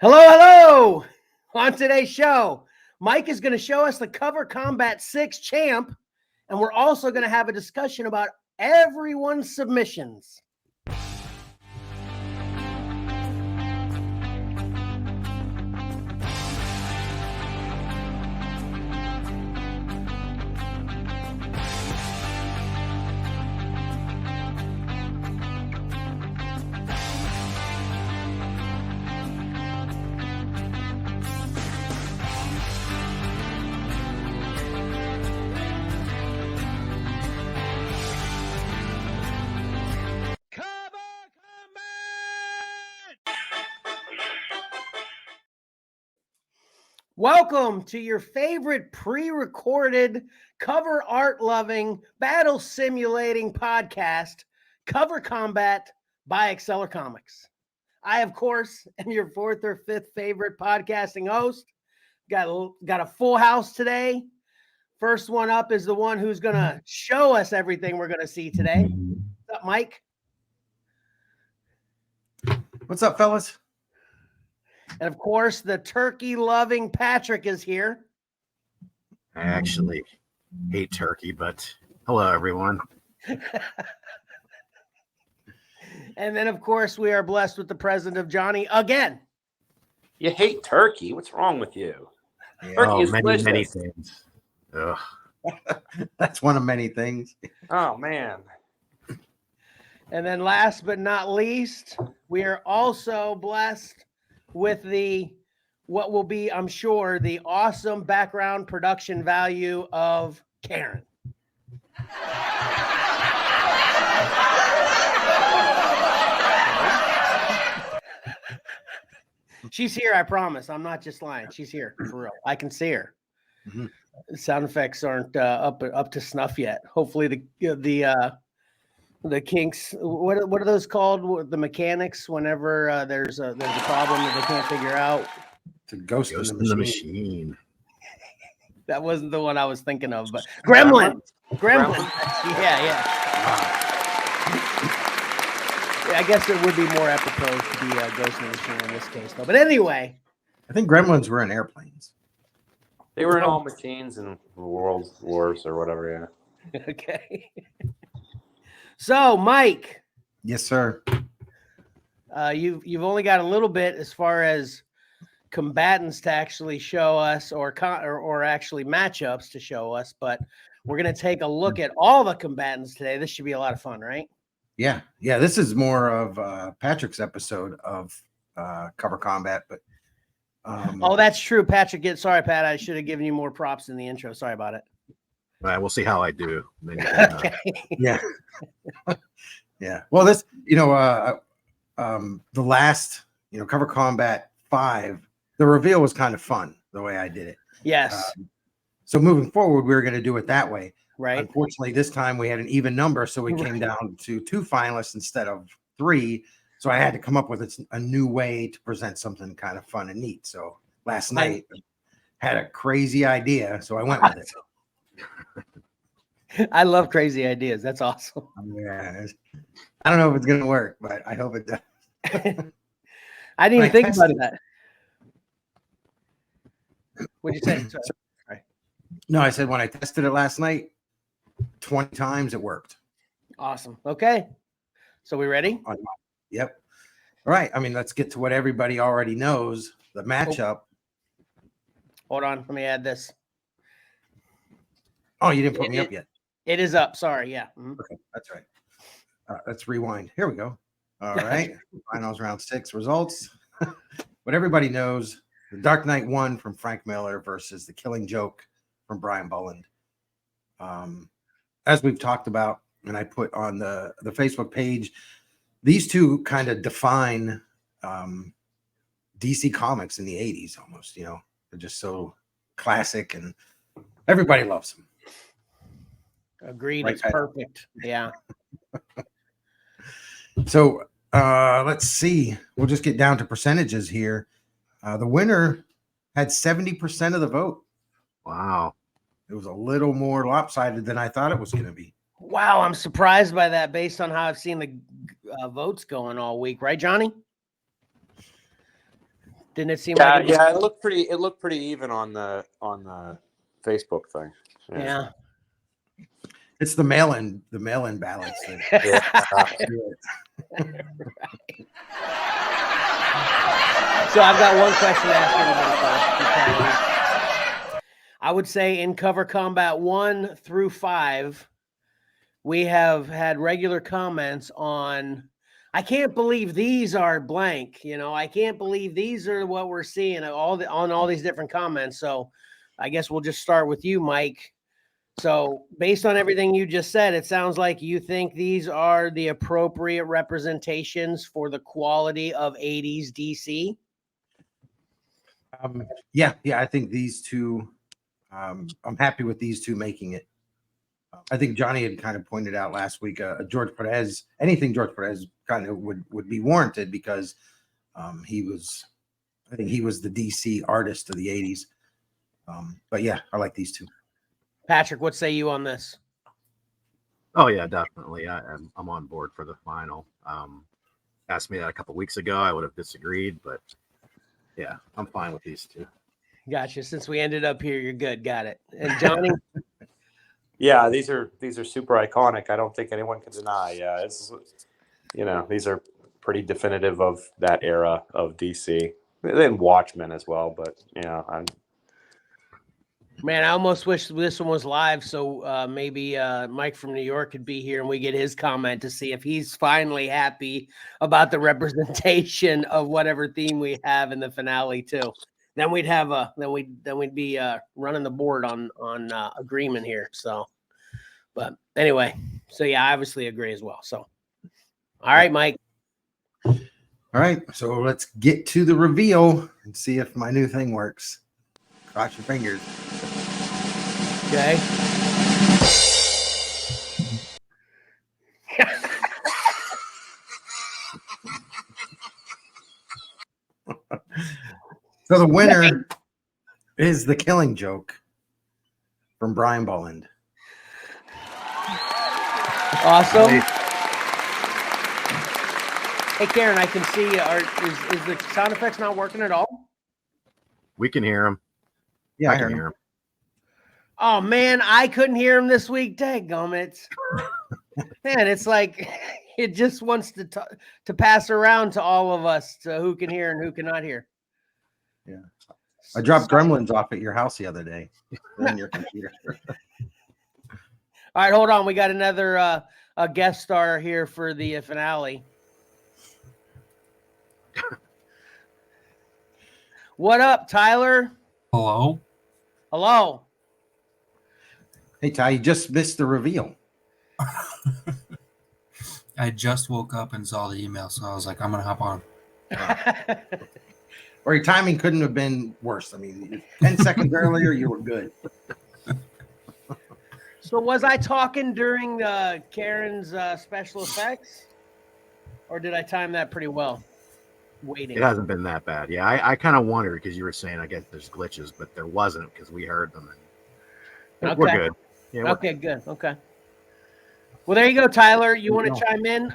Hello, hello! On today's show, Mike is going to show us the Cover Combat 6 champ, and we're also going to have a discussion about everyone's submissions. Welcome to your favorite pre-recorded, cover art loving, battle simulating podcast, Cover Combat by XcellarComics. I, of course, am your fourth or fifth favorite podcasting host. Got a full house today. First one up is the one who's going to show us everything we're going to see today. What's up, Mike? What's up, fellas? And of course, the turkey-loving Patrick is here. I actually hate turkey, but hello, everyone. And then, of course, we are blessed with the presence of Johnny again. You hate turkey? What's wrong with you? Yeah. Turkey is many delicious. things. Ugh. That's one of many things. Oh, man. And then last but not least, we are also blessed with what will be, I'm sure, the awesome background production value of Karen. She's here, I promise. I'm not just lying. She's here for real. I can see her. Mm-hmm. Sound effects aren't up to snuff yet. Hopefully the kinks, what are those called? The mechanics, whenever there's a problem that they can't figure out. It's a ghost in the machine. That wasn't the one I was thinking of, but Gremlin. Yeah. I guess it would be more apropos to be a ghost in the machine in this case, though. But anyway, I think Gremlins were in airplanes. They were in all machines in World Wars or whatever, yeah. Okay. So, Mike. Yes, sir. You've only got a little bit as far as combatants to actually show us, or actually matchups to show us, but we're going to take a look at all the combatants today. This should be a lot of fun, right? Yeah. This is more of Patrick's episode of Cover Combat, but oh, that's true, Patrick. Sorry, Pat. I should have given you more props in the intro. Sorry about it. We'll see how I do. Okay. Yeah. Yeah. Well, this, the last, Cover Combat 5, the reveal was kind of fun the way I did it. Yes. So moving forward, we were going to do it that way. Right. Unfortunately, this time we had an even number, so we came down to 2 finalists instead of 3. So I had to come up with a new way to present something kind of fun and neat. So last night had a crazy idea, so I went with it. I love crazy ideas. That's awesome. Yeah. I don't know if it's going to work, but I hope it does. I didn't even think about that. What'd you say? Sorry. No, I said when I tested it last night, 20 times it worked. Awesome. Okay. So we ready? Yep. All right. I mean, let's get to what everybody already knows, the matchup. Hold on. Let me add this. Oh, you didn't put me up yet. It is up. Sorry. Yeah. Mm-hmm. Okay. That's right. Let's rewind. Here we go. All right. Finals round 6 results. What everybody knows, The Dark Knight 1 from Frank Miller versus The Killing Joke from Brian Bolland. As we've talked about, and I put on the Facebook page, these two kind of define DC Comics in the 80s almost, they're just so classic and everybody loves them. Agreed. Right, It's perfect. Yeah. So let's see. We'll just get down to percentages here. The winner had 70% of the vote. Wow. It was a little more lopsided than I thought it was going to be. Wow. I'm surprised by that based on how I've seen the votes going all week. Right, Johnny? Didn't it seem Yeah, like? yeah. It looked pretty. It looked pretty even on the Facebook thing. Yeah. It's the mail-in ballots that Yeah. do it. So I've got one question to ask everybody first. I would say in Cover Combat 1 through 5, we have had regular comments on, I can't believe these are blank. I can't believe these are what we're seeing on all these different comments. So I guess we'll just start with you, Mike. So based on everything you just said, it sounds like you think these are the appropriate representations for the quality of 80s DC. Yeah, I think these two, I'm happy with these two making it. I think Johnny had kind of pointed out last week, George Perez, anything George Perez kind of would be warranted because I think he was the DC artist of the 80s. But yeah, I like these two. Patrick, what say you on this? Oh yeah, definitely. I'm on board for the final. Asked me that a couple weeks ago, I would have disagreed, but yeah, I'm fine with these two. Gotcha. Since we ended up here, you're good. Got it. And Johnny? Yeah, these are super iconic. I don't think anyone can deny. Yeah, these are pretty definitive of that era of DC. Then Watchmen as well, but Man, I almost wish this one was live, so maybe Mike from New York could be here and we get his comment to see if he's finally happy about the representation of whatever theme we have in the finale too. Then we'd have we'd be running the board on agreement here. So, but anyway, so yeah, I obviously agree as well. So, all right, Mike. All right, so let's get to the reveal and see if my new thing works. Cross your fingers. Okay. So the winner is The Killing Joke from Brian Bolland. Awesome. Hey, Karen, I can see. Is the sound effects not working at all? We can hear him. Yeah, I can hear him. Oh man, I couldn't hear him this week. Dadgummit. Man, it's like it just wants to pass around to all of us to who can hear and who cannot hear. Yeah, I dropped Gremlins off at your house the other day on your computer. All right, hold on. We got another a guest star here for the finale. What up, Tyler? Hello. Hello. Hey, Ty, you just missed the reveal. I just woke up and saw the email, so I was like, I'm going to hop on. Or your timing couldn't have been worse. I mean, 10 seconds earlier, you were good. So was I talking during Karen's special effects? Or did I time that pretty well? Waiting. It hasn't been that bad. Yeah, I kind of wondered because you were saying, I guess there's glitches, but there wasn't because we heard them. And Okay. we're good. Yeah, Okay, good. Okay. Well, there you go, Tyler. You want to chime in?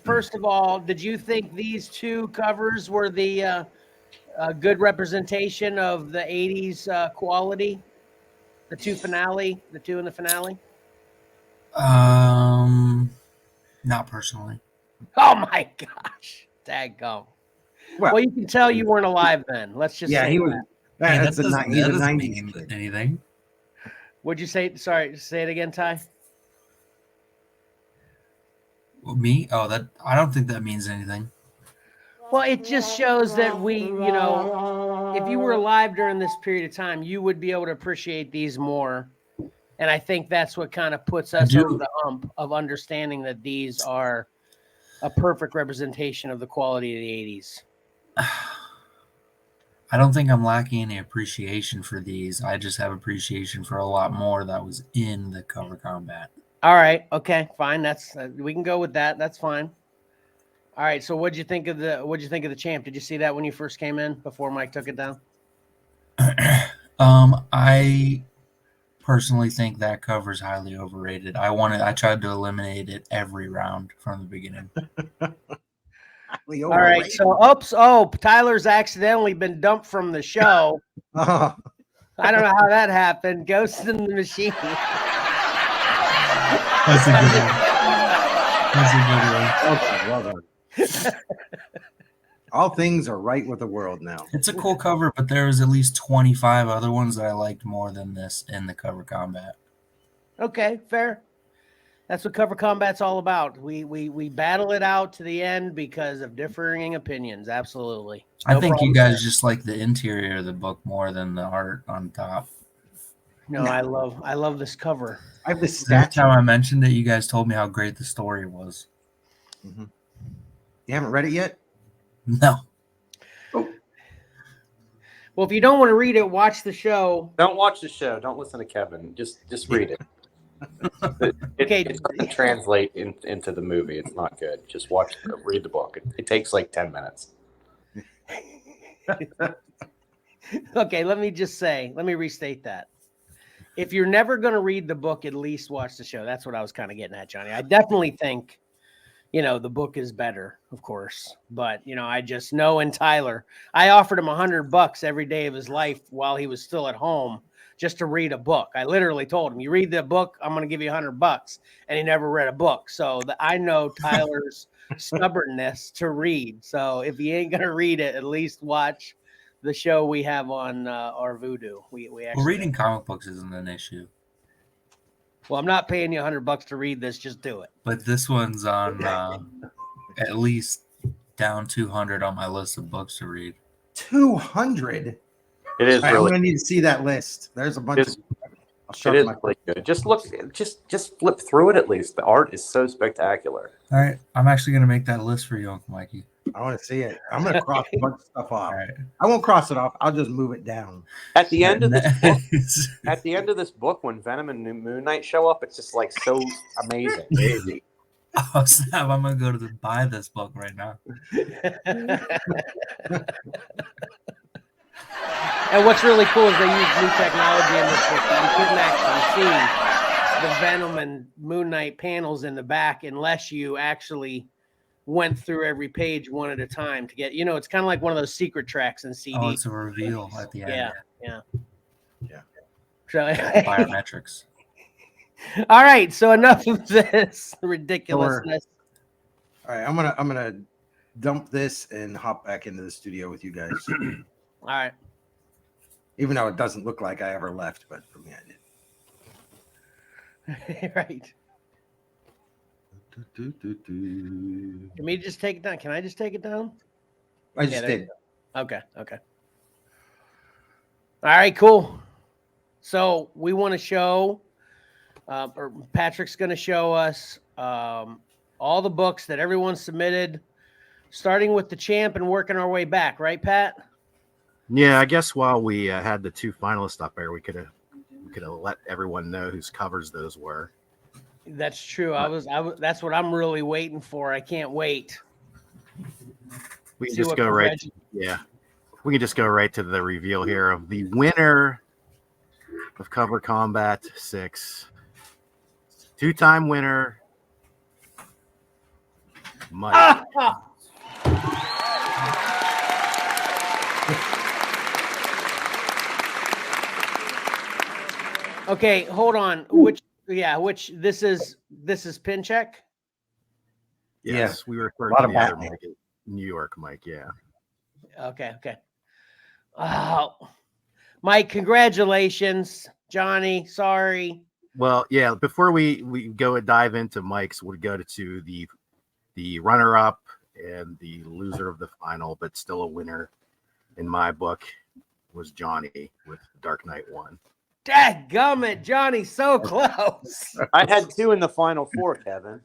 First of all, did you think these two covers were the good representation of the 80s quality? The two in the finale? Not personally. Oh my gosh. Daggone. Well, Well, you can tell you weren't alive then. Let's just yeah, say he was. Hey, That's that a doesn't, he's that a doesn't 90s mean kid. anything. What'd you say? Sorry, say it again, Ty. Well, me? Oh, that I don't think that means anything. Well, it just shows that we, if you were alive during this period of time, you would be able to appreciate these more. And I think that's what kind of puts us over the hump of understanding that these are a perfect representation of the quality of the 80s. I don't think I'm lacking any appreciation for these. I just have appreciation for a lot more that was in the cover combat. All right. Okay. Fine. That's we can go with that. That's fine. All right. So, what'd you think of the champ? Did you see that when you first came in before Mike took it down? I personally think that cover is highly overrated. I tried to eliminate it every round from the beginning. All right. So, oops. Oh, Tyler's accidentally been dumped from the show. Oh, I don't know how that happened. Ghost in the Machine. That's a good one. That's a good one. well done. All things are right with the world now. It's a cool cover, but there was at least 25 other ones that I liked more than this in the cover combat. Okay, fair. That's what cover combat's all about. We battle it out to the end because of differing opinions. Absolutely. I think you problem guys there. just like the interior of the book more than the art on top. No, I love this cover. I have this Every statue. time I mentioned it, you guys told me how great the story was. Mhm. You haven't read it yet? No. Well, if you don't want to read it, watch the show. Don't watch the show. Don't listen to Kevin. Just read it. Okay. It doesn't translate into the movie. It's not good. Just read the book. It takes like 10 minutes. Okay, let me restate that. If you're never going to read the book, at least watch the show. That's what I was kind of getting at, Johnny. I definitely think, the book is better, of course. But, I just know in Tyler, I offered him $100 every day of his life while he was still at home just to read a book. I literally told him, you read the book, I'm going to give you $100. And he never read a book. So I know Tyler's stubbornness to read. So if he ain't going to read it, at least watch the show we have on our Voodoo. We actually, Well, reading comic books isn't an issue. Well, I'm not paying you $100 to read this. Just do it. But this one's on at least down 200 on my list of books to read. 200. It is I'm really. gonna need to see that list. There's a bunch It's- of. I'll It sharpen is my- really good. Just look. Just flip through it at least. The art is so spectacular. All right. I'm actually going to make that list for you, Uncle Mikey. I want to see it. I'm gonna cross a bunch of stuff off. All right. I won't cross it off. I'll just move it down. At the end of this book, Nice. at the end of this book, when Venom and Moon Knight show up, it's just like so amazing. Crazy. Oh, snap. I'm going to go to buy this book right now. And what's really cool is they use new technology in this book. You couldn't actually see the Venom and Moon Knight panels in the back unless you actually went through every page one at a time to get, it's kind of like one of those secret tracks in CD. Oh, it's a reveal at the end. Yeah. So, Biometrics. all right. So enough of this ridiculousness. All right, I'm gonna dump this and hop back into the studio with you guys. All right. Even though it doesn't look like I ever left, but for me, I did. Right. Can we just take it down? Can I just take it down? I just there you did. Okay. All right, cool. So we want to show, or Patrick's going to show us all the books that everyone submitted, starting with the champ and working our way back. Right, Pat? Yeah, I guess while we had the two finalists up there, we could have let everyone know whose covers those were. That's true. I was. That's what I'm really waiting for. I can't wait. We can See just what go right. convention- Yeah, we can just go right to the reveal here of the winner of Cover Combat 6, two-time winner, Mike. Okay, hold on. Which this is pin check? Yes, we referred A lot to of the other Batman. Mike, New York Mike. Yeah. Okay. Oh, Mike, congratulations. Johnny, sorry. Well, yeah. Before we go and dive into Mike's, we'll go to the runner-up and the loser of the final, but still a winner in my book was Johnny with Dark Knight 1. Dadgummit, Johnny, so close. I had two in the final four, Kevin.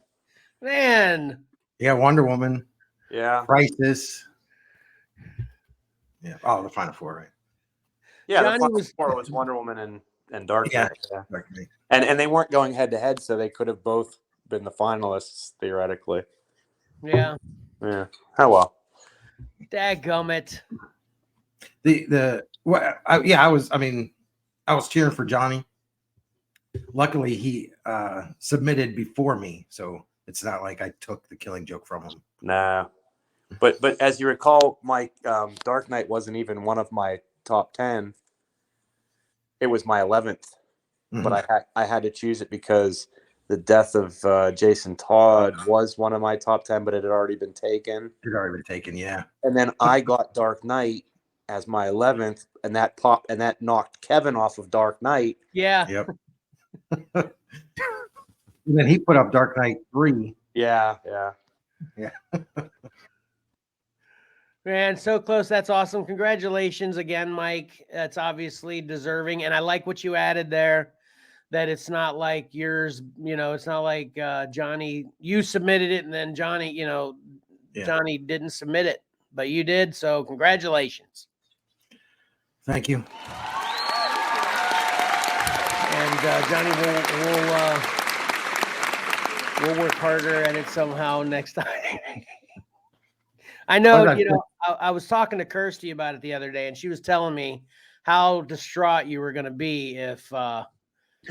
Man. Yeah, Wonder Woman, Yeah. Crisis. Yeah. Oh, the final four, right? Yeah, Johnny the final was- four was Wonder Woman and Dark Yeah. Knight. Yeah. Dark Knight. And they weren't going head to head, so they could have both been the finalists theoretically. Yeah. Yeah. Oh well. Dadgummit. I was cheering for Johnny. Luckily, he submitted before me, so it's not like I took the Killing Joke from him. Nah. But as you recall, Mike, Dark Knight wasn't even one of my top 10. It was my 11th, but I had to choose it because the death of Jason Todd was one of my top 10, but it had already been taken. It had already been taken, yeah. And then I got Dark Knight as my 11th, and that knocked Kevin off of Dark Knight. Yeah. Yep. And then he put up Dark Knight 3. Yeah. Man, so close. That's awesome. Congratulations again, Mike. That's obviously deserving. And I like what you added there, that it's not like yours, it's not like Johnny, you submitted it and then Johnny, Johnny didn't submit it, but you did. So congratulations. Thank you. And Johnny, we'll work harder at it somehow next time. I know, I was talking to Kirsty about it the other day, and she was telling me how distraught you were going to be if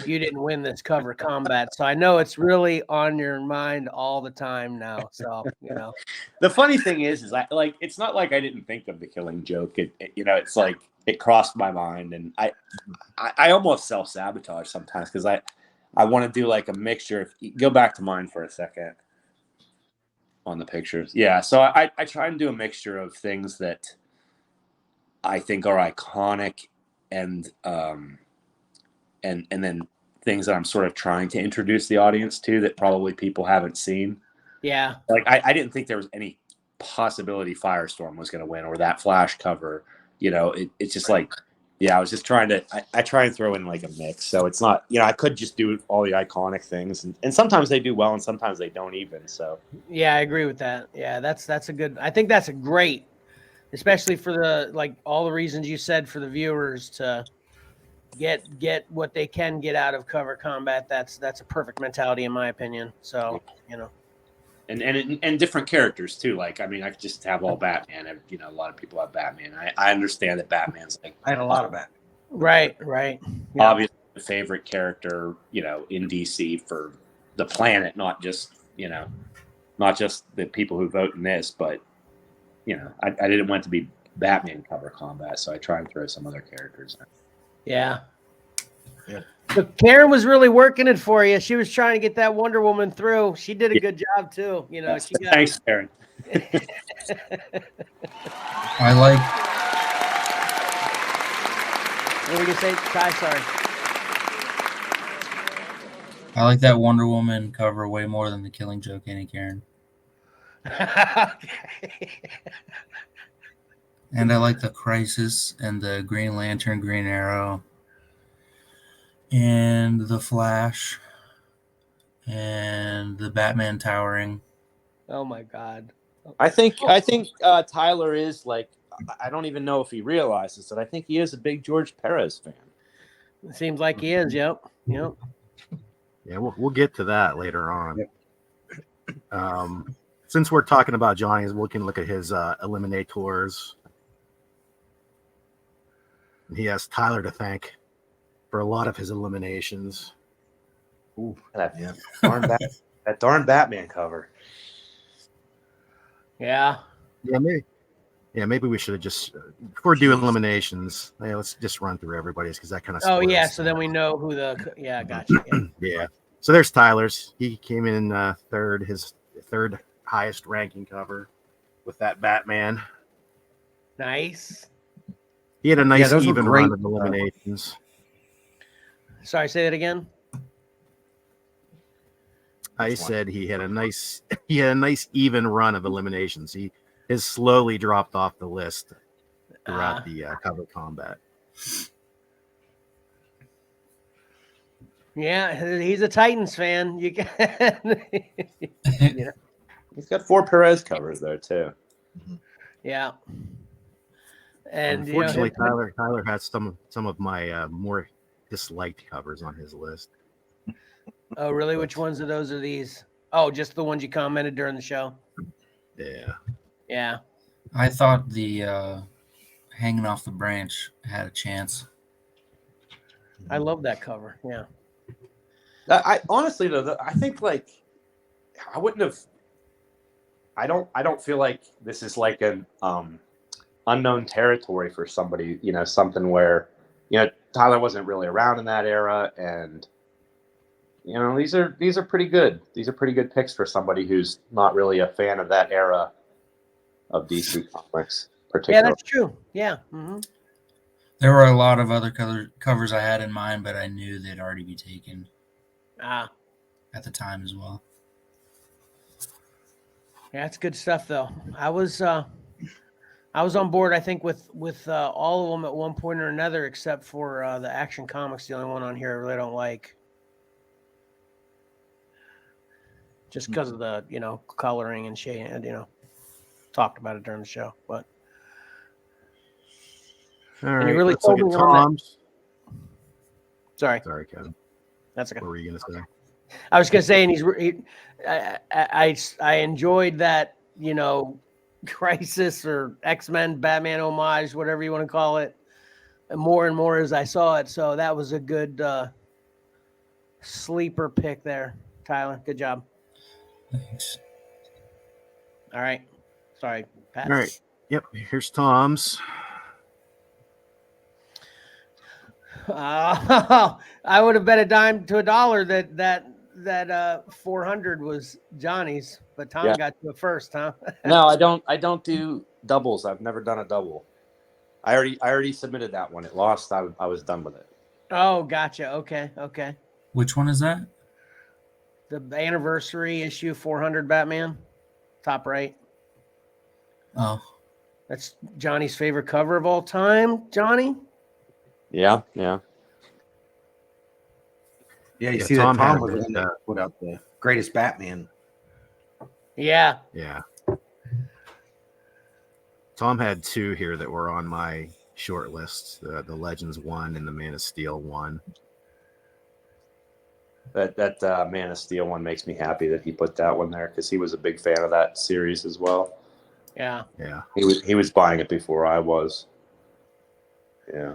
you didn't win this cover combat. So I know it's really on your mind all the time now. So, The funny thing is it's not like I didn't think of the Killing Joke. It's like it crossed my mind, and I almost self-sabotage sometimes because I want to do like a mixture. Go back to mine for a second on the pictures. Yeah, so I try and do a mixture of things that I think are iconic and then things that I'm sort of trying to introduce the audience to that probably people haven't seen. Yeah. Like I didn't think there was any possibility Firestorm was going to win or that Flash cover. It's just like, I was just trying to, I try and throw in like a mix. So it's not, I could just do all the iconic things and sometimes they do well and sometimes they don't even. So yeah, I agree with that. Yeah, that's a good, I think that's a great, especially for all the reasons you said for the viewers to get what they can get out of cover combat. That's a perfect mentality in my opinion. So, And different characters too. Like, I mean, I could just have all Batman. A lot of people have Batman. I understand that Batman's like I had a lot of Batman. Right. Yeah. Obviously the favorite character, in DC for the planet, not just the people who vote in this, but I didn't want it to be Batman cover combat, so I try and throw some other characters in. Yeah. So Karen was really working it for you. She was trying to get that Wonder Woman through. She did a good job too. Thanks, Karen. I like. What were you gonna say, Ty? Sorry. I like that Wonder Woman cover way more than the Killing Joke, Annie Karen. And I like the Crisis and the Green Lantern, Green Arrow, and the Flash, and the Batman towering. Oh my God. I think Tyler is like, I don't even know if he realizes it. I think he is a big George Perez fan. It seems like he is. Yep. Yeah, we'll get to that later on. Yep. Since we're talking about Johnny's, we can look at his eliminators. He has Tyler to thank for a lot of his eliminations. Ooh, that darn Batman cover. Yeah. Maybe we should have just, before doing eliminations, let's just run through everybody's because that kind of. Oh yeah, so then we know who the. Yeah, gotcha. Yeah. So there's Tyler's. He came in third, his third highest ranking cover with that Batman. Nice. He had a nice even run of eliminations. Sorry, say that again. I said he had a nice even run of eliminations. He has slowly dropped off the list throughout the cover combat. Yeah, he's a Titans fan. You can. He's got 4 Perez covers there too. Yeah. And unfortunately, Tyler has some of my more disliked covers on his list. Oh, really? Which ones of those are these? Oh, just the ones you commented during the show? Yeah. Yeah. I thought the Hanging Off the Branch had a chance. I love that cover. Yeah. I honestly, though, I think like I wouldn't have. I don't feel like this is like an unknown territory for somebody. You know, something where Tyler wasn't really around in that era, and these are pretty good. These are pretty good picks for somebody who's not really a fan of that era of DC Comics, Yeah, particularly. that's true. Yeah. Mm-hmm. There were a lot of other covers I had in mind, but I knew they'd already be taken Ah, at the time as well. yeah, that's good stuff though. I was on board, I think, with all of them at one point or another, except for the Action Comics, the only one on here I really don't like, just because of the coloring and shade. Talked about it during the show, but All and you right, really let's look sold at me on that. Tom's. Sorry, Kevin. that's okay. What were you gonna say? I was gonna say, and I enjoyed that Crisis or X-Men, Batman homage, whatever you want to call it, and more as I saw it. So that was a good sleeper pick there, Tyler. Good job. Thanks. All right, sorry, Pat. All right. Yep. Here's Tom's. I would have bet a dime to a dollar that 400 was Johnny's, but Tom Yeah. got to it first, huh? No, I don't do doubles. I've never done a double. I already submitted that one. It lost. I was done with it. Oh, gotcha. Okay. Which one is that? The anniversary issue 400 Batman, top right. Oh, That's Johnny's favorite cover of all time. Johnny. Yeah. Yeah, you Yeah, see Tom that Tom had was it, the one that put out the greatest Batman. Yeah. Yeah. Tom had two here that were on my short list: the Legends one and the Man of Steel one. That Man of Steel one makes me happy that he put that one there because he was a big fan of that series as well. Yeah. Yeah. He was buying it before I was. Yeah.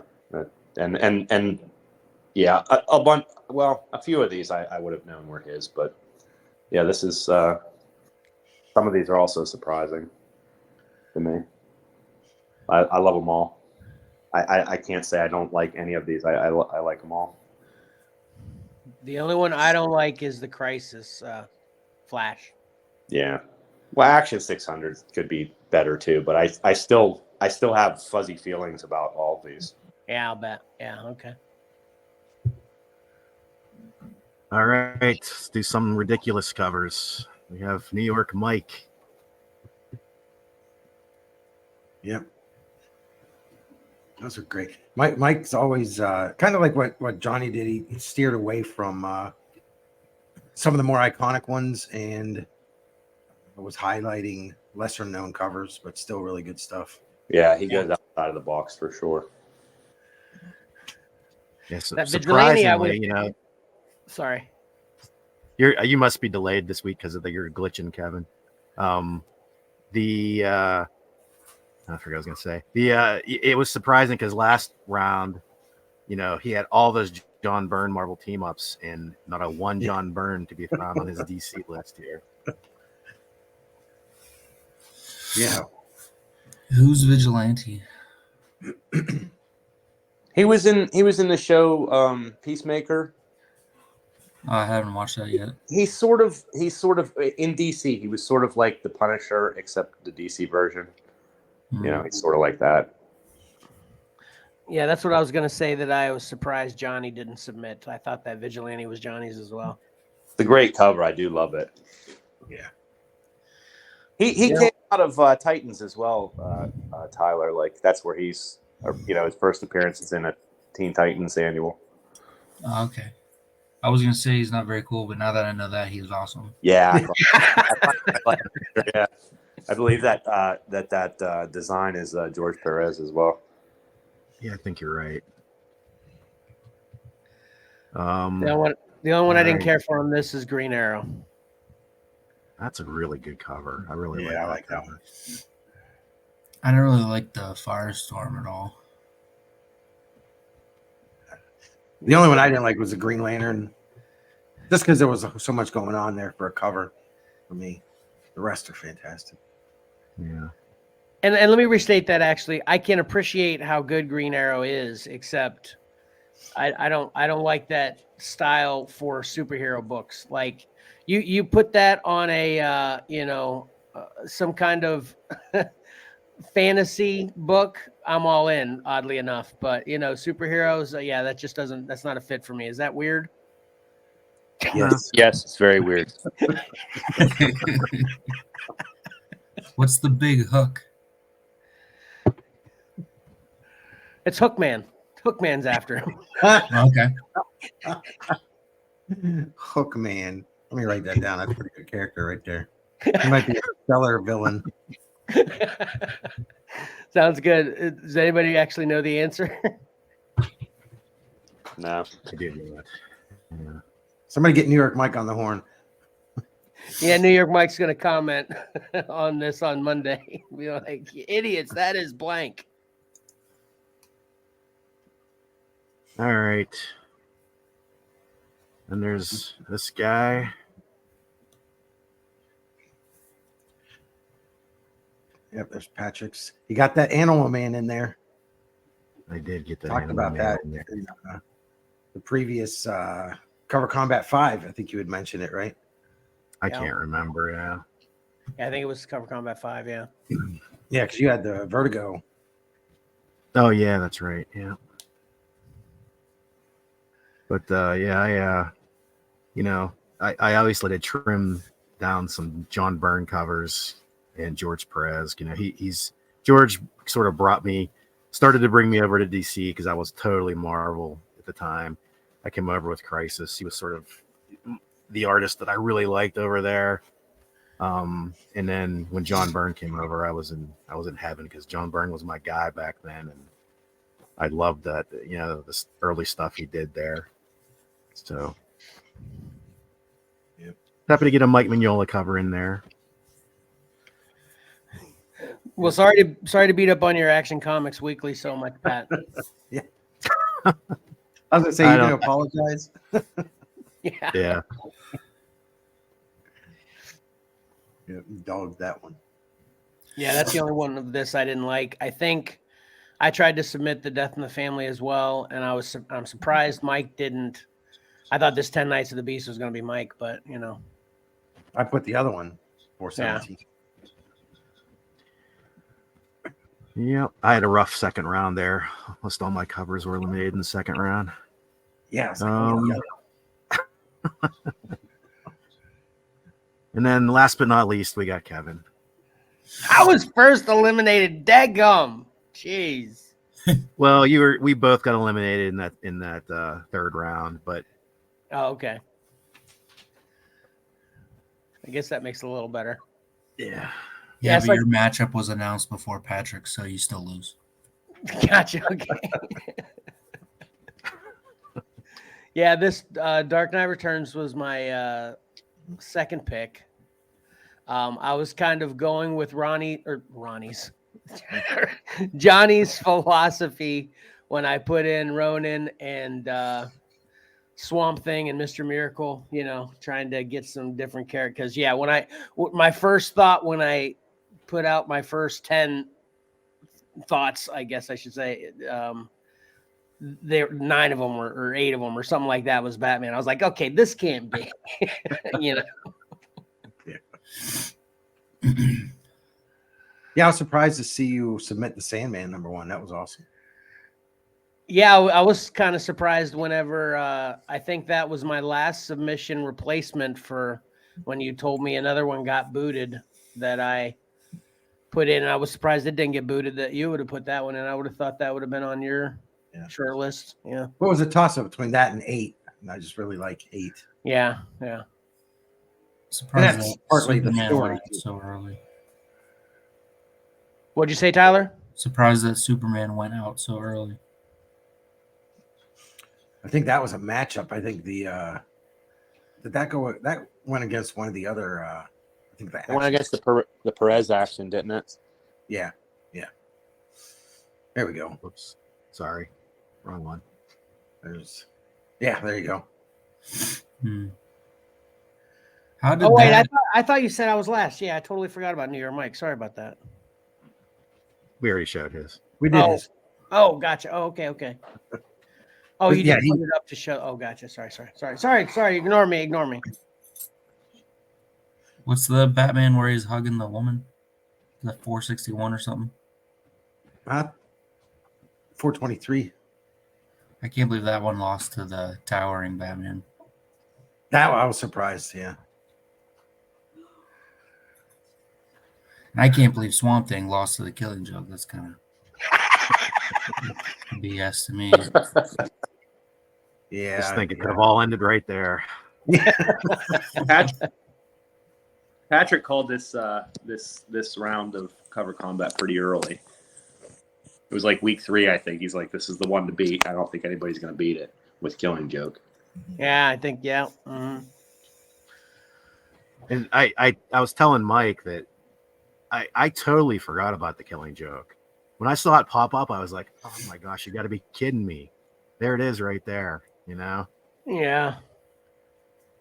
And yeah, a bunch. Well, a few of these I would have known were his, but yeah, this is some of these are also surprising to me. I love them all. I can't say I don't like any of these. I like them all. The only one I don't like is the Crisis Flash. Yeah. Well, Action 600 could be better too, but I still have fuzzy feelings about all of these. Yeah, I'll bet. Yeah. Okay. All right. Let's do some ridiculous covers. We have New York Mike. Yep. Those are great. Mike's always kind of like what Johnny did. He steered away from some of the more iconic ones and was highlighting lesser known covers, but still really good stuff. Yeah, he goes outside of the box for sure. Yes, That Vigilante, surprisingly, Sorry. you must be delayed this week because of you're glitching, Kevin. I forgot what I was gonna say. It was surprising because last round, he had all those John Byrne Marvel team ups and not a one John Byrne to be found on his DC list here. Yeah. who's Vigilante? He was in the show Peacemaker. Oh, I haven't watched that yet. He's sort of in DC. He was sort of like the Punisher, except the DC version. He's sort of like that. Yeah, that's what I was going to say, that I was surprised Johnny didn't submit. I thought that Vigilante was Johnny's as well. It's a great cover. I do love it. Yeah. He came out of Titans as well, Tyler. Like that's where his first appearance is in a Teen Titans annual. Oh, okay. I was gonna say he's not very cool, but now that I know that, he was awesome. Yeah, yeah. I believe that design is George Perez as well. Yeah, I think you're right. The only one I didn't care for on this is Green Arrow. That's a really good cover. I really like that one. I don't really like the Firestorm at all. The only one I didn't like was the Green Lantern, just because there was so much going on there for a cover for me. The rest are fantastic. Yeah. And let me restate that. Actually, I can appreciate how good Green Arrow is, except I don't like that style for superhero books. Like you put that on a some kind of fantasy book, I'm all in, oddly enough. But superheroes, yeah, that just doesn't. That's not a fit for me. Is that weird? Yes. Yes, it's very weird. What's the big hook? It's Hookman. Hookman's after him. Okay. Hookman. Let me write that down. That's a pretty good character right there. He might be a stellar villain. Sounds good. Does anybody actually know the answer? No. I did know that. Yeah. Somebody get New York Mike on the horn. Yeah, New York Mike's going to comment on this on Monday. Be like, idiots, that is blank. All right. And there's this guy. Yep, there's Patrick's. You got that Animal Man in there. I did get that. Talked Animal about Man that in there. in the previous Cover Combat 5. I think you had mentioned it, right? I Yeah. can't remember. Yeah, I think it was Cover Combat 5, yeah. Yeah, because you had the Vertigo. Oh yeah, that's right. Yeah. But I obviously did trim down some John Byrne covers and George Perez. He's George sort of started to bring me over to DC because I was totally Marvel at the time. I came over with Crisis. He was sort of the artist that I really liked over there. And then when John Byrne came over, I was in heaven because John Byrne was my guy back then, and I loved that this early stuff he did there. So, Yep. Happy to get a Mike Mignola cover in there. Well, sorry to beat up on your Action Comics Weekly so much, Pat. Yeah. I was gonna say I you're gonna don't- apologize. Yeah. Yeah. Yeah, dogged that one. Yeah, that's the only one of this I didn't like. I think I tried to submit the Death in the Family as well, and I'm surprised Mike didn't. I thought this 10 Nights of the Beast was going to be Mike, but I put the other one 417. Yep. I had a rough second round there. Almost all my covers were eliminated in the second round. Yeah. It's like, oh, yeah. And then last but not least, we got Kevin. I was first eliminated. Daggum. Jeez. Well, we both got eliminated in that third round, but Oh, okay. I guess that makes it a little better. yeah. Yeah, it's but like- your matchup was announced before Patrick, so you still lose. Gotcha. Okay. Yeah, this Dark Knight Returns was my second pick. I was kind of going with Johnny's philosophy when I put in Ronin and Swamp Thing and Mr. Miracle, trying to get some different characters. Yeah, my first thought when I put out my first 10 thoughts, I guess I should say, there 9 of them or 8 of them or something like that was Batman. I was like, okay, this can't be, Yeah, I was surprised to see you submit the Sandman #1. That was awesome. Yeah, I was kind of surprised whenever I think that was my last submission replacement for when you told me another one got booted that I put in. And I was surprised it didn't get booted, that you would have put that one in. I would have thought that would have been on your short list. Yeah. What was a toss up between that and 8? And I just really like 8. Yeah. Surprised that's that partly the Superman story, went out too. so early. What'd you say, Tyler? Surprised that Superman went out so early. I think that was a matchup. I think that went against one of the other I think It went against the Perez action, didn't it? Yeah. There we go. Whoops. Sorry. Wrong one. There you go. How did Oh wait, that? I thought you said I was last. Yeah, I totally forgot about New York Mike. Sorry about that. We already showed his. We did Oh. his. Oh, gotcha. Oh, okay. Oh, But you yeah, did put it up to show. Oh, gotcha. Sorry. Ignore me. What's the Batman where he's hugging the woman? Is that 461 or something? 423. I can't believe that one lost to the towering Batman. That I was surprised. Yeah. And I can't believe Swamp Thing lost to the Killing Joke. That's kind of BS to me. Yeah. Just think it could have all ended right there. Patrick called this round of cover combat pretty early. It was like week 3, I think. He's like, "This is the one to beat. I don't think anybody's going to beat it with Killing Joke." Yeah, I think Mm-hmm. And I was telling Mike that I totally forgot about the Killing Joke. When I saw it pop up, I was like, "Oh my gosh, you got to be kidding me!" There it is, right there. You know? Yeah.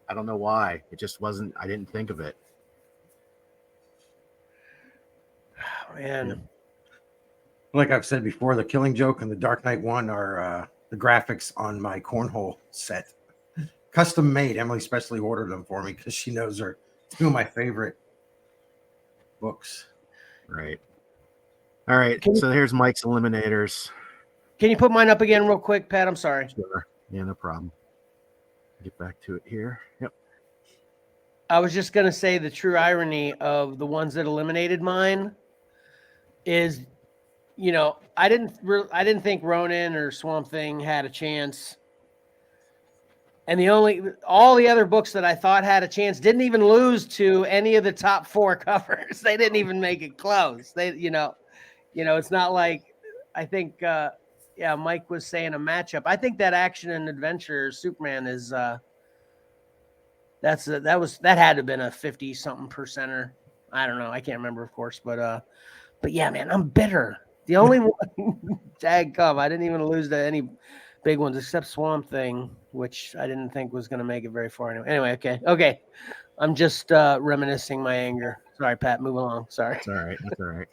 I don't know why. It just wasn't. I didn't think of it. Man. Yep. Like I've said before, the Killing Joke and the Dark Knight one are the graphics on my cornhole set. Custom made. Emily specially ordered them for me because she knows they're 2 of my favorite books. Right. All right. So here's Mike's Eliminators. Can you put mine up again real quick, Pat? I'm sorry. Sure. Yeah, no problem. Get back to it here. Yep. I was just gonna say the true irony of the ones that eliminated mine is, I didn't think Ronin or Swamp Thing had a chance, and all the other books that I thought had a chance didn't even lose to any of the top 4 covers. They didn't even make it close. They, it's not like I think. Mike was saying a matchup. I think that Action and Adventure Superman is that had to have been a 50-something percenter. I don't know. I can't remember, of course, but yeah, man, I'm bitter. The only one, dadgum, I didn't even lose to any big ones except Swamp Thing, which I didn't think was going to make it very far anyway. Okay. I'm just reminiscing my anger. Sorry, Pat. Move along. Sorry. It's all right. That's all right.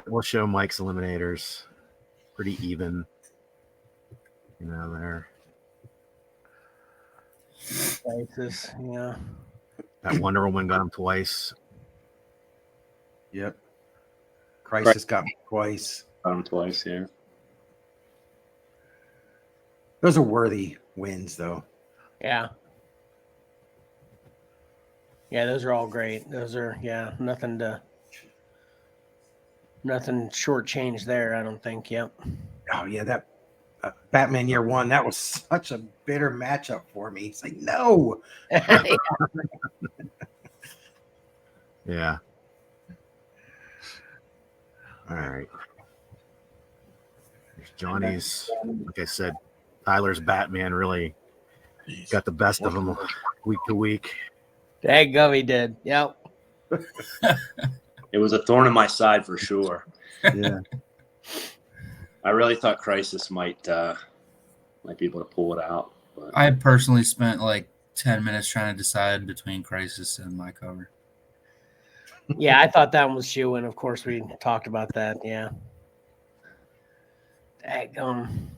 We'll show Mike's Eliminators. Pretty even. There. Crisis, yeah. That Wonder Woman got him twice. Yep. Crisis got me twice. Got him twice, yeah. Those are worthy wins, though. Yeah. Yeah, those are all great. Those are, nothing shortchanged there, I don't think. Yep. Oh, yeah, that Batman Year One, that was such a bitter matchup for me. It's like, no. Yeah. All right. There's Johnny's. Like I said, Tyler's Batman really got the best of him week to week. Daggum, he did. Yep. It was a thorn in my side for sure. Yeah. I really thought Crisis might be able to pull it out. But I personally spent like 10 minutes trying to decide between Crisis and my cover. Yeah, I thought that one was shoe-in. Of course, we talked about that. Yeah. Daggum.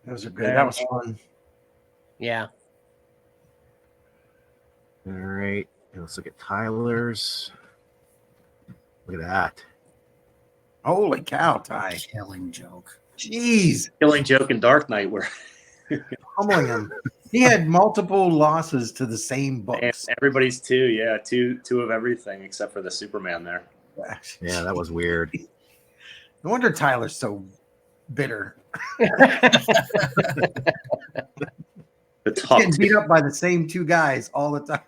Those are good. That was fun. Yeah. All right. Let's look at Tyler's. Look at that. Holy cow, Ty. Killing Joke. Jeez. Killing Joke and Dark Knight were Pummeling him. He had multiple losses to the same books. everybody's two of everything except for the Superman there. Yeah, that was weird. No wonder Tyler's so bitter. The top Getting beat up by the same 2 guys all the time.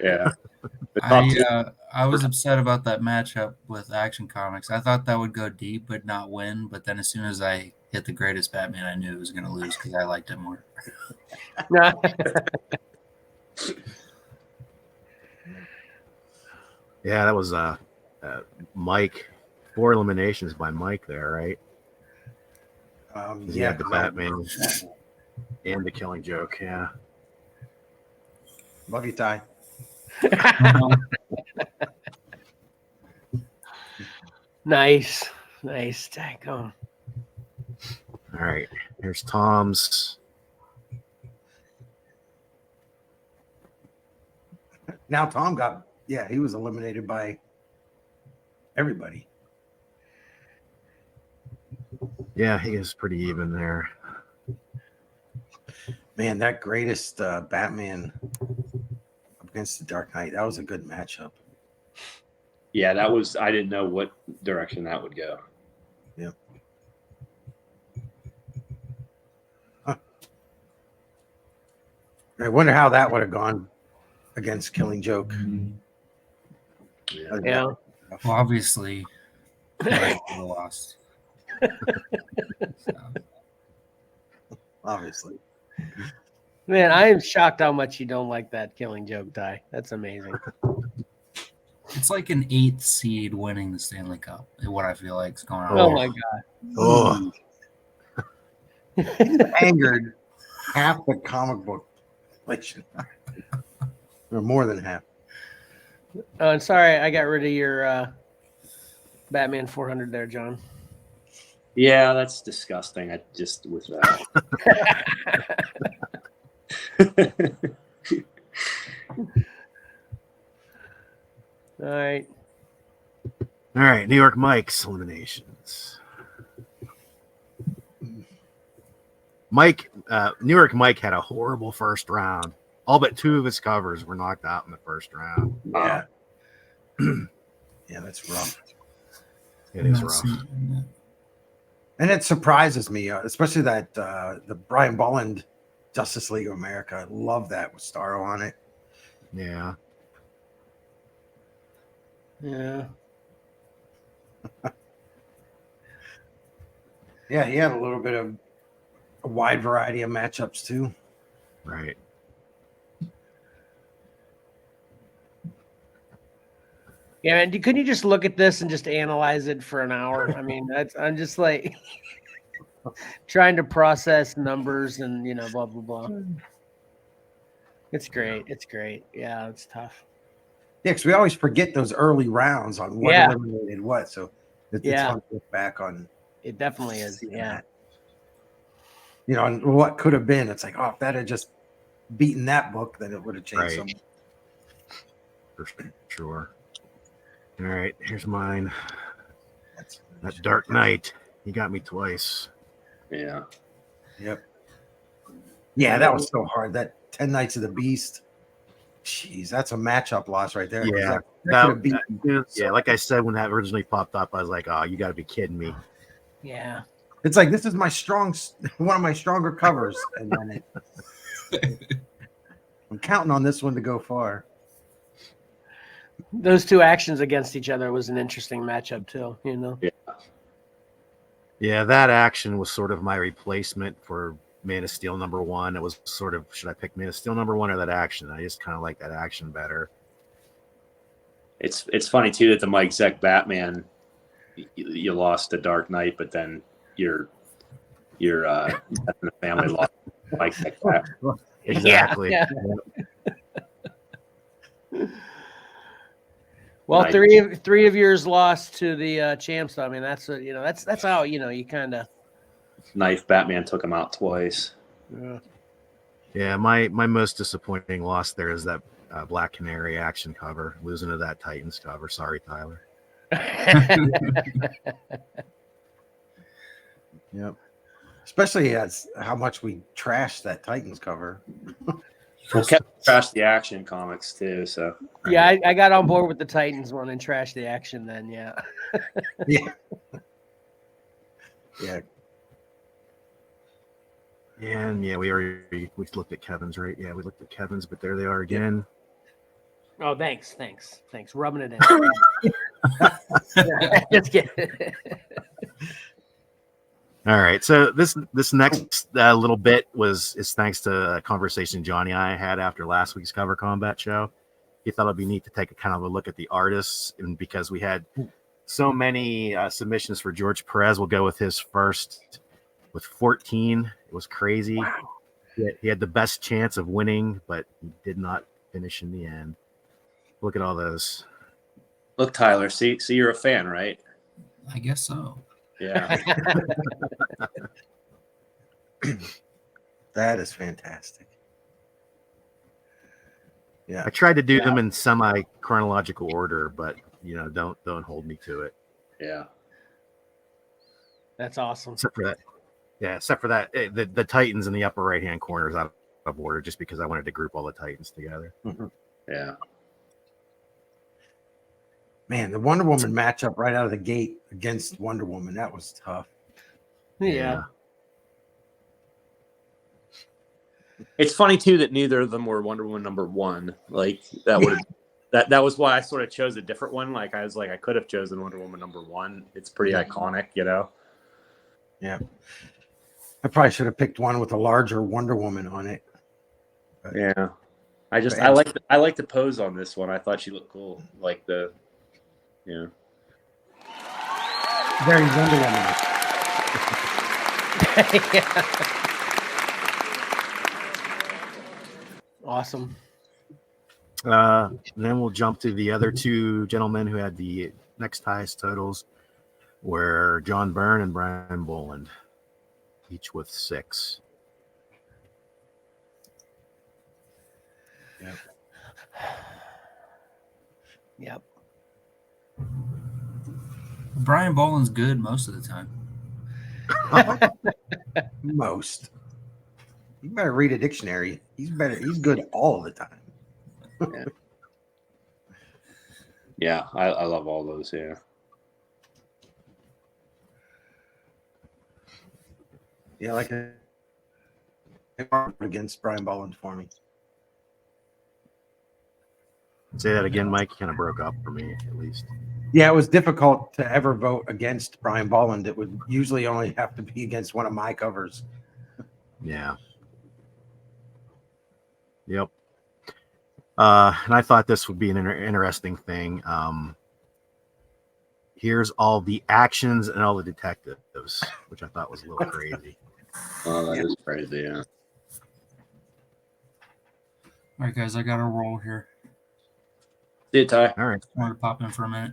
Yeah. The top two. I was upset about that matchup with Action Comics. I thought that would go deep but not win. But then as soon as I hit the greatest Batman, I knew it was going to lose because I liked it more. Yeah, that was Mike. 4 eliminations by Mike there, right? He had the Batman. And The Killing Joke, yeah. Love you, Ty. Nice. Take on. All right, here's Tom's. Now Tom he was eliminated by everybody. Yeah, he is pretty even there. Man, that greatest Batman against the Dark Knight, that was a good matchup. Yeah, I didn't know what direction that would go. Yeah. I wonder how that would have gone against Killing Joke. Yeah. Well, obviously, I lost. So, Obviously. Man, I am shocked how much you don't like that Killing Joke, Ty. That's amazing. it's like an 8th seed winning the Stanley Cup. Is what I feel like is going on. Oh my god. Oh, Angered half the comic book collection. Or more than half. Oh, and sorry, I got rid of your Batman 400 there, John. Yeah, that's disgusting. I just with that. All right. all right. New York Mike's eliminations. New York Mike had a horrible first round. All but 2 of his covers were knocked out in the first round. Yeah. Yeah, that's rough. It is rough. And it surprises me, especially that the Brian Bolland Justice League of America. I love that with Starro on it. Yeah. Yeah. Yeah, he had a little bit of a wide variety of matchups too. Right. Yeah, man. Couldn't you just look at this and just analyze it for an hour? I mean, I'm just like trying to process numbers and blah blah blah. It's great. Yeah, it's tough. Yeah, because we always forget those early rounds on what eliminated what. So it's fun to look back on. It definitely is. Yeah. That. And what could have been. It's like, if that had just beaten that book, then it would have changed so much. For sure. All right, here's mine. That Dark Knight. He got me twice. Yeah. Yep. Yeah, that was so hard. That 10 Nights of the Beast. Jeez, that's a matchup loss right there. Yeah. Like I said, when that originally popped up, I was like, oh, you got to be kidding me. Yeah. It's like, this is one of my stronger covers. And then I'm counting on this one to go far. Those 2 actions against each other was an interesting matchup too, Yeah, that action was sort of my replacement for Man of Steel #1. It was sort of, should I pick Man of Steel #1 or that action? I just kind of like that action better. It's funny too that the Mike Zeck Batman, you lost to Dark Knight, but then your family lost Mike Zeck Batman. Exactly. Yeah. Well, three of yours lost to the champs. So, I mean, that's how you kind of. Knife Batman took him out twice. Yeah, my most disappointing loss there is that Black Canary action cover, losing to that Titans cover. Sorry, Tyler. Yep. Especially as how much we trashed that Titans cover. Well, Kevin trashed the Action comics too, so yeah, I got on board with the Titans one and trashed the action. Then, yeah. Yeah. Yeah. And we looked at Kevin's, right? Yeah, we looked at Kevin's, but there they are again. Oh, thanks, rubbing it in. Just kidding. All right, so this next little bit is thanks to a conversation Johnny and I had after last week's Cover Combat show. He thought it'd be neat to take a kind of a look at the artists, and because we had so many submissions for George Perez, we'll go with his first with 14. It was crazy. Wow. He had the best chance of winning, but he did not finish in the end. Look at all those. Look, Tyler, see, you're a fan, right? I guess so. Yeah. That is fantastic. Yeah. I tried to do them in semi-chronological order, but don't hold me to it. Yeah. That's awesome. Except for that, the Titans in the upper right-hand corner is out of order just because I wanted to group all the Titans together. Yeah. Man, the Wonder Woman matchup right out of the gate against Wonder Woman, that was tough. Yeah. It's funny too that neither of them were Wonder Woman #1. Like that would that was why I sort of chose a different one. Like I was like, I could have chosen Wonder Woman #1. It's pretty iconic, Yeah. I probably should have picked one with a larger Wonder Woman on it. But, Yeah. I like the pose on this one. I thought she looked cool. Like the very Wonder Woman. Awesome. Then we'll jump to the other two gentlemen who had the next highest totals, were John Byrne and Brian Boland, each with 6. Yep. Brian Boland's good most of the time. Most. You better read a dictionary. He's good all the time. Yeah, I love all those. Yeah. Yeah, like against Brian Boland for me. Say that again, Mike. Kind of broke up for me, at least. Yeah, it was difficult to ever vote against Brian Boland. It would usually only have to be against one of my covers. Yeah. Yep. And I thought this would be an interesting thing. Here's all the actions and all the detectives, which I thought was a little crazy. Oh, that is crazy. Yeah. All right, guys, I got a roll here. See you, Ty. All right. I want to pop in for a minute.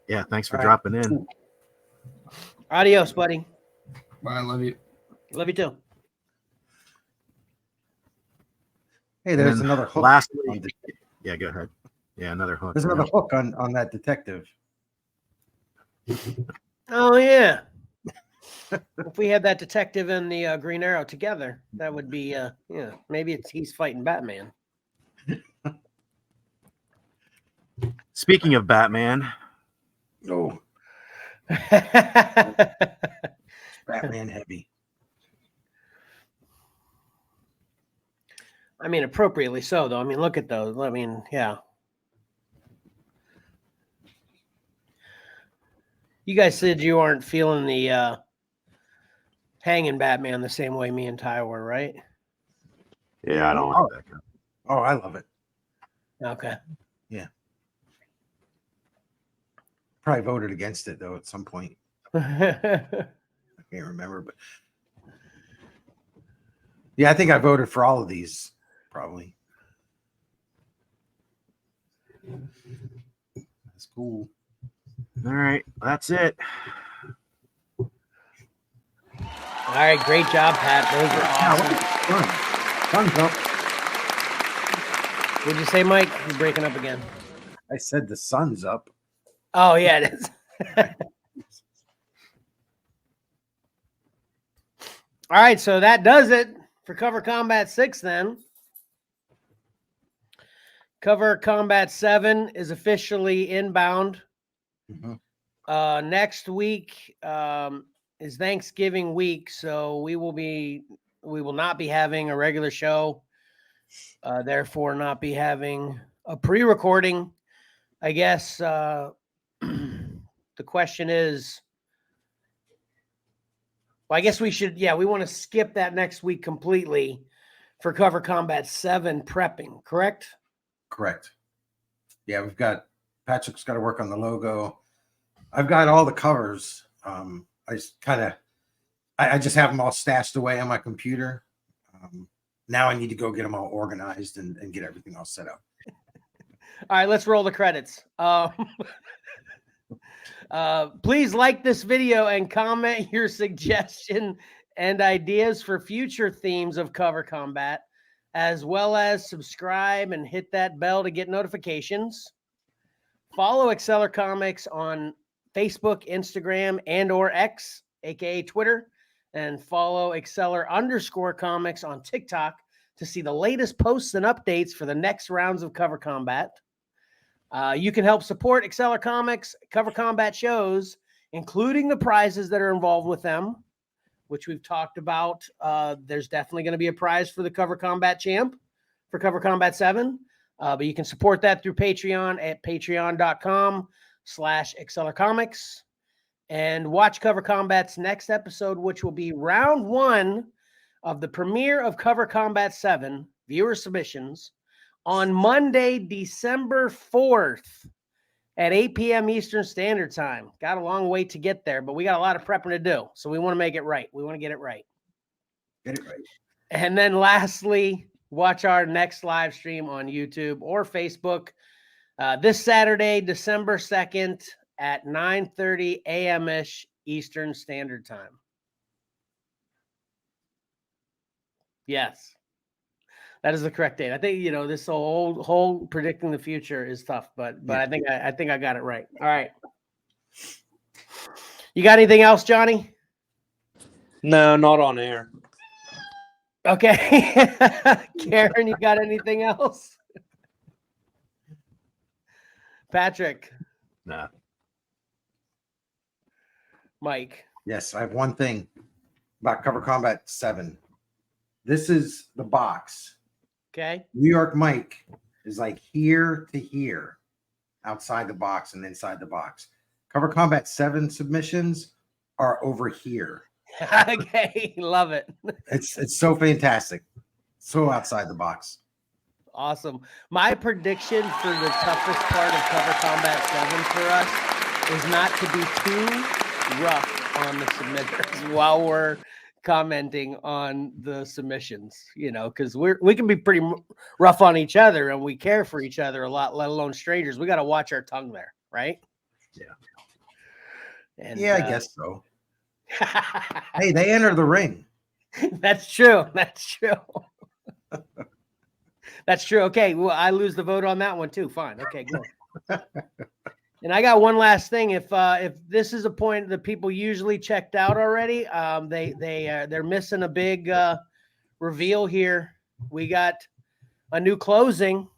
Yeah, thanks for All right. dropping in. Adios, buddy. Bye, I love you. Love you too. Hey, there's And another hook. Lastly, yeah, go ahead. Yeah, another hook. There's another hook on that detective. Oh yeah. If we had that detective and the Green Arrow together, that would be maybe he's fighting Batman. Speaking of Batman, Oh, Batman heavy. I mean, appropriately so, though. I mean, look at those. I mean, yeah. You guys said you aren't feeling the hanging Batman the same way me and Ty were, right? yeah, I don't like that guy. Oh, I love it. Okay. Probably voted against it though at some point. I can't remember, but yeah, I think I voted for all of these probably. That's cool. All right, that's it. All right, great job, Pat. Those were awesome. Thumbs up. What'd you say, Mike? You're breaking up again. I said the sun's up. Oh, yeah, it is. All right, so that does it for Cover Combat 6 then. Cover Combat 7 is officially inbound. Mhm. Next week is Thanksgiving week, so we will not be having a regular show. Therefore, not be having a pre-recording. I guess the question is, well, I guess we should, we want to skip that next week completely for Cover Combat 7 prepping, correct? Correct. Yeah, Patrick's got to work on the logo. I've got all the covers. I just have them all stashed away on my computer. Now I need to go get them all organized and get everything all set up. All right, let's roll the credits. Please like this video and comment your suggestion and ideas for future themes of Cover Combat, as well as subscribe and hit that bell to get notifications. Follow XcellarComics on Facebook, Instagram, and or X, aka Twitter, and follow Xcellar_comics on TikTok to see the latest posts and updates for the next rounds of Cover Combat. You can help support XcellarComics Cover Combat shows, including the prizes that are involved with them, which we've talked about. There's definitely going to be a prize for the Cover Combat champ for Cover Combat 7. But you can support that through Patreon at patreon.com/XcellarComics. And watch Cover Combat's next episode, which will be round 1 of the premiere of Cover Combat 7, viewer submissions, on Monday, December 4th at 8 p.m. Eastern Standard Time. Got a long way to get there, but we got a lot of prepping to do, so we want to make it right. We want to get it right. Get it right. And then lastly, watch our next live stream on YouTube or Facebook this Saturday, December 2nd at 9:30 a.m.-ish Eastern Standard Time. Yes, that is the correct date. I think, this whole predicting the future is tough, but I think I got it right. All right. You got anything else, Johnny? No, not on air. Okay. Karen, you got anything else? Patrick. Nah. Mike. Yes, I have one thing about Cover Combat 7. This is the box. Okay. New York Mike is like here to here, outside the box and inside the box. Cover Combat 7 submissions are over here. Okay, love it. It's so fantastic. So outside the box. Awesome. My prediction for the toughest part of Cover Combat 7 for us is not to be too rough on the submitters while we're commenting on the submissions, because we can be pretty rough on each other and we care for each other a lot, let alone strangers. We got to watch our tongue there, right? Yeah. And, I guess so. Hey, they enter the ring. That's true. That's true. That's true. Okay, well, I lose the vote on that one too. Fine. Okay, good. And I got one last thing. If this is a point that people usually checked out already, they're missing a big reveal here. We got a new closing.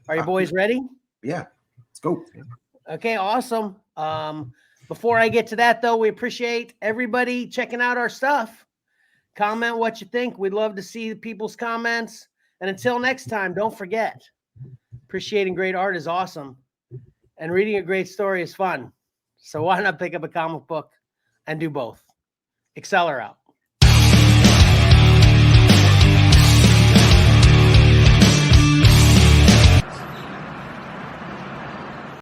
Are you boys ready? Yeah, let's go. Okay, awesome. Before I get to that, though, we appreciate everybody checking out our stuff. Comment what you think. We'd love to see people's comments. And until next time, don't forget, appreciating great art is awesome. And reading a great story is fun. So why not pick up a comic book and do both? Xcellar out.